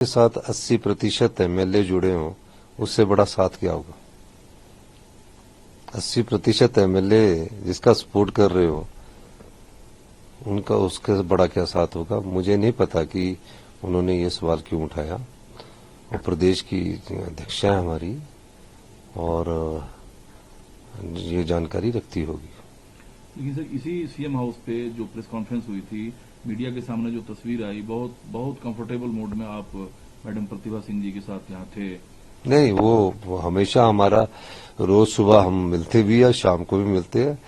के साथ 80% एमएलए जुड़े हों, उससे बड़ा साथ क्या होगा। 80% एमएलए जिसका सपोर्ट कर रहे हो, उनका उसके बड़ा क्या साथ होगा। मुझे नहीं पता कि उन्होंने ये सवाल क्यों उठाया। और प्रदेश की अध्यक्षा है हमारी, और ये जानकारी रखती होगी। लेकिन सर, इसी सीएम हाउस पे जो प्रेस कॉन्फ्रेंस हुई थी, मीडिया के सामने जो तस्वीर आई, बहुत कंफर्टेबल मूड में आप मैडम प्रतिभा सिंह जी के साथ यहाँ थे। नहीं, वो हमेशा हमारा रोज सुबह हम मिलते भी है, शाम को भी मिलते हैं।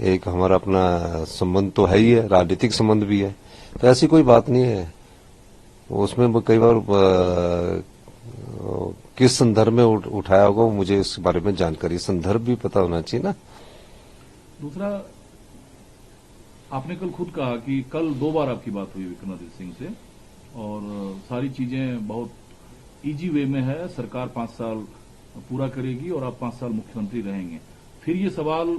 एक हमारा अपना संबंध तो है ही है, राजनीतिक संबंध भी है, तो ऐसी कोई बात नहीं है। उसमें कई बार किस संदर्भ में उठाया होगा, मुझे इस बारे में जानकारी, संदर्भ भी पता होना चाहिए ना। दूसरा, आपने कल खुद कहा कि कल 2 बार आपकी बात हुई विक्रमादित्य सिंह से, और सारी चीजें बहुत इजी वे में है। सरकार 5 साल पूरा करेगी और आप 5 साल मुख्यमंत्री रहेंगे। फिर ये सवाल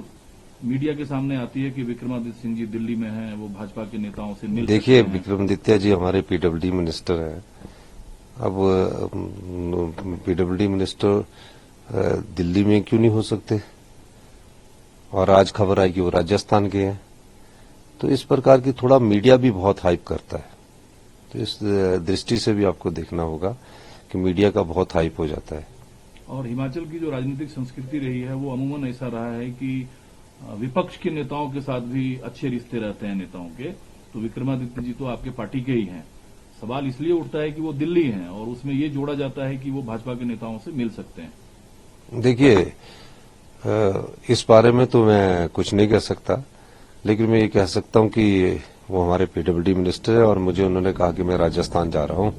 मीडिया के सामने आती है कि विक्रमादित्य सिंह जी दिल्ली में हैं, वो भाजपा के नेताओं से मिल सकते हैं। देखिए, विक्रमादित्य जी हमारे पीडब्ल्यूडी मिनिस्टर हैं। अब पीडब्ल्यूडी मिनिस्टर दिल्ली में क्यों नहीं हो सकते, और आज खबर आई कि वो राजस्थान के हैं। तो इस प्रकार की थोड़ा मीडिया भी बहुत हाइप करता है, तो इस दृष्टि से भी आपको देखना होगा कि मीडिया का बहुत हाइप हो जाता है। और हिमाचल की जो राजनीतिक संस्कृति रही है, वो अमूमन ऐसा रहा है कि विपक्ष के नेताओं के साथ भी अच्छे रिश्ते रहते हैं नेताओं के। तो विक्रमादित्य जी तो आपके पार्टी के ही हैं। सवाल इसलिए उठता है कि वो दिल्ली हैं, और उसमें ये जोड़ा जाता है कि वो भाजपा के नेताओं से मिल सकते हैं। देखिए, इस बारे में तो मैं कुछ नहीं कह सकता, लेकिन मैं ये कह सकता हूं कि वो हमारे पीडब्ल्यूडी मिनिस्टर है, और मुझे उन्होंने कहा कि मैं राजस्थान जा रहा हूं,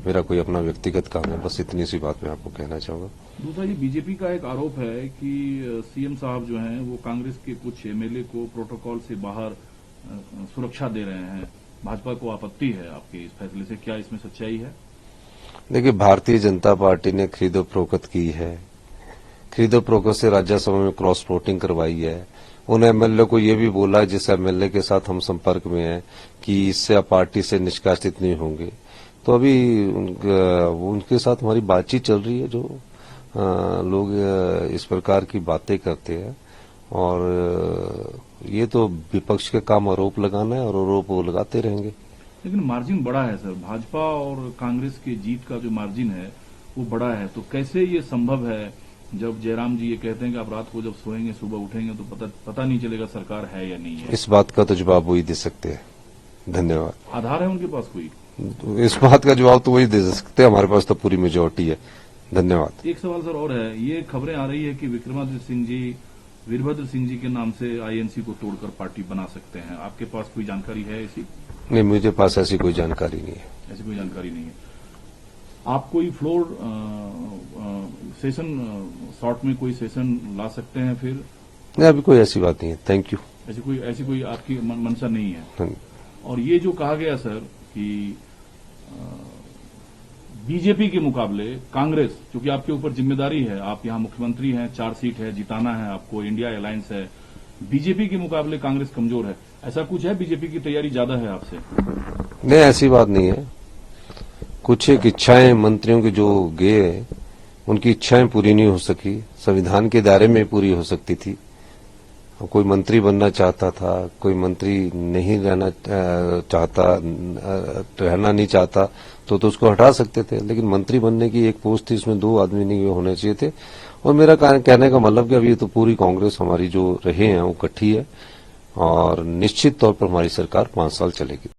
मेरा कोई अपना व्यक्तिगत काम है। बस इतनी सी बात मैं आपको कहना चाहूंगा। दूसरा, ये बीजेपी का एक आरोप है कि सीएम साहब जो हैं, वो कांग्रेस के कुछ एमएलए को प्रोटोकॉल से बाहर सुरक्षा दे रहे हैं। भाजपा को आपत्ति है आपके इस फैसले से, क्या इसमें सच्चाई है? देखिए, भारतीय जनता पार्टी ने खरीदो फरोख्त की है, खरीदो फरोख्त से राज्यसभा में क्रॉस वोटिंग करवाई है। उन एमएलए को ये भी बोला, जिस एमएलए के साथ हम संपर्क में हैं, कि इससे आप पार्टी से निष्कासित नहीं होंगे। तो अभी उनके साथ हमारी बातचीत चल रही है। जो लोग इस प्रकार की बातें करते हैं, और ये तो विपक्ष के काम आरोप लगाना है, और आरोप वो लगाते रहेंगे। लेकिन मार्जिन बड़ा है सर, भाजपा और कांग्रेस के जीत का जो मार्जिन है वो बड़ा है। तो कैसे ये संभव है, जब जयराम जी ये कहते हैं कि आप रात को जब सोएंगे सुबह उठेंगे तो पता नहीं चलेगा सरकार है या नहीं है? इस बात का तो जवाब वही दे सकते हैं। धन्यवाद। आधार है उनके पास कोई? इस बात का जवाब तो वही दे सकते हैं, हमारे पास तो पूरी मेजोरिटी है। धन्यवाद। एक सवाल सर और है, ये खबरें आ रही है कि विक्रमादित्य सिंह जी वीरभद्र सिंह जी के नाम से आईएनसी को तोड़कर पार्टी बना सकते हैं। आपके पास कोई जानकारी है ऐसी? नहीं, मुझे पास ऐसी कोई जानकारी नहीं है। ऐसी कोई जानकारी नहीं है। आप कोई फ्लोर सेशन शॉर्ट में कोई सेशन ला सकते हैं फिर? नहीं, अभी कोई ऐसी बात नहीं है। Thank you. ऐसी कोई आपकी मंशा नहीं है? और ये जो कहा गया सर कि बीजेपी के मुकाबले कांग्रेस, क्योंकि आपके ऊपर जिम्मेदारी है, आप यहां मुख्यमंत्री हैं, 4 सीट है, जिताना है आपको, इंडिया अलायंस है, बीजेपी के मुकाबले कांग्रेस कमजोर है, ऐसा कुछ है? बीजेपी की तैयारी ज्यादा है आपसे? नहीं, ऐसी बात नहीं है। कुछ एक इच्छाएं मंत्रियों की जो गए, उनकी इच्छाएं पूरी नहीं हो सकी। संविधान के दायरे में पूरी हो सकती थी। कोई मंत्री बनना चाहता था, कोई मंत्री नहीं रहना चाहता, रहना नहीं चाहता, तो उसको हटा सकते थे। लेकिन मंत्री बनने की एक पोस्ट थी, इसमें 2 आदमी नहीं होने चाहिए थे। और मेरा कहने का मतलब कि अभी तो पूरी कांग्रेस हमारी जो रहे हैं वो इकट्ठी है, और निश्चित तौर पर हमारी सरकार 5 साल चलेगी।